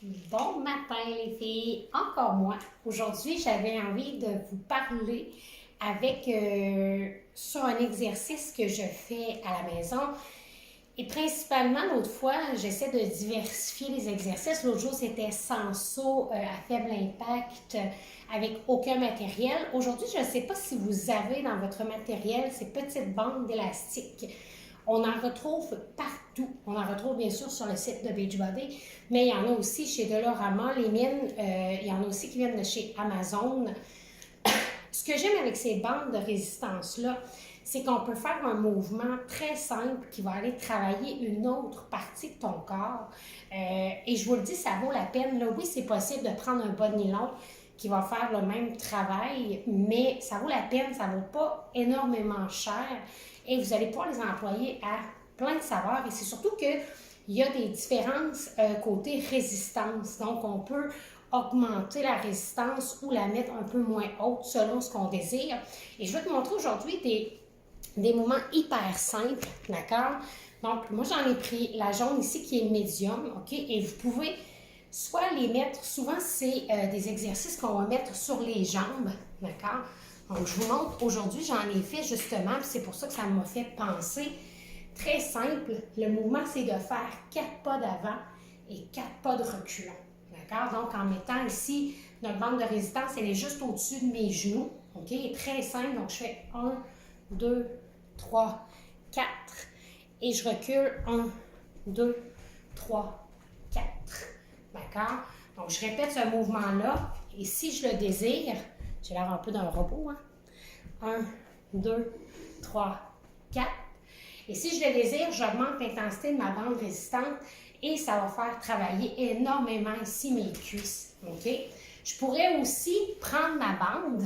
Bon matin les filles, encore moi. Aujourd'hui, j'avais envie de vous parler sur un exercice que je fais à la maison. Et principalement, l'autre fois, j'essaie de diversifier les exercices. L'autre jour, c'était sans saut à faible impact avec aucun matériel. Aujourd'hui, je ne sais pas si vous avez dans votre matériel ces petites bandes d'élastique. On en retrouve partout. On en retrouve bien sûr sur le site de Beachbody, mais il y en a aussi chez Dollarama. Les miennes, il y en a aussi qui viennent de chez Amazon. Ce que j'aime avec ces bandes de résistance-là, c'est qu'on peut faire un mouvement très simple qui va aller travailler une autre partie de ton corps. Et je vous le dis, ça vaut la peine. Là, oui, c'est possible de prendre un bas de nylon qui va faire le même travail, mais ça vaut la peine, ça ne vaut pas énormément cher et vous allez pouvoir les employer à plein de saveurs. Et c'est surtout qu'il y a des différences côté résistance. Donc, on peut augmenter la résistance ou la mettre un peu moins haute selon ce qu'on désire. Et je vais te montrer aujourd'hui des mouvements hyper simples, d'accord? Donc, moi, j'en ai pris la jaune ici qui est médium, OK? Et vous pouvez soit les mettre, souvent c'est des exercices qu'on va mettre sur les jambes, d'accord? Donc, je vous montre, aujourd'hui, j'en ai fait justement, puis c'est pour ça que ça m'a fait penser. Très simple, le mouvement, c'est de faire 4 pas d'avant et 4 pas de reculant, d'accord? Donc, en mettant ici, notre bande de résistance, elle est juste au-dessus de mes genoux, OK? Et très simple, donc je fais 1, 2, 3, 4, et je recule 1, 2, 3, 4. D'accord? Donc, je répète ce mouvement-là. Et si je le désire, j'ai l'air un peu d'un robot, hein? 1, 2, 3, 4. Et si je le désire, j'augmente l'intensité de ma bande résistante et ça va faire travailler énormément ici mes cuisses. OK? Je pourrais aussi prendre ma bande,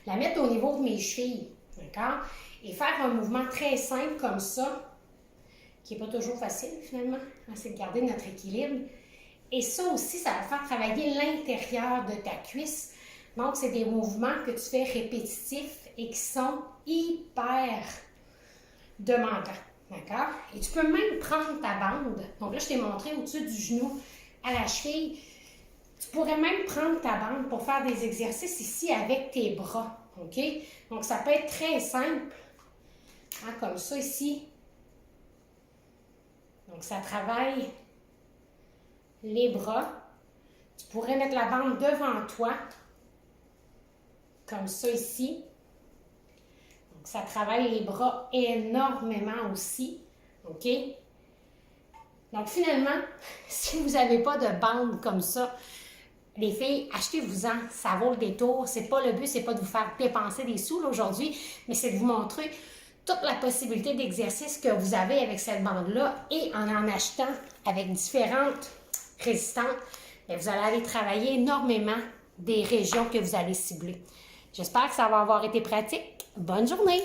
la mettre au niveau de mes chevilles. D'accord? Et faire un mouvement très simple comme ça, qui n'est pas toujours facile finalement, c'est de garder notre équilibre. Et ça aussi, ça va faire travailler l'intérieur de ta cuisse. Donc, c'est des mouvements que tu fais répétitifs et qui sont hyper demandants. D'accord? Et tu peux même prendre ta bande. Donc là, je t'ai montré au-dessus du genou à la cheville. Tu pourrais même prendre ta bande pour faire des exercices ici avec tes bras. OK? Donc, ça peut être très simple. Hein, comme ça ici. Donc, ça travaille les bras. Tu pourrais mettre la bande devant toi, comme ça ici. Donc, ça travaille les bras énormément aussi. OK? Donc, finalement, si vous n'avez pas de bande comme ça, les filles, achetez-vous-en. Ça vaut le détour. C'est pas le but, c'est pas de vous faire dépenser des sous aujourd'hui, mais c'est de vous montrer toute la possibilité d'exercice que vous avez avec cette bande-là et en achetant avec différentes résistantes, vous allez aller travailler énormément des régions que vous allez cibler. J'espère que ça va avoir été pratique. Bonne journée!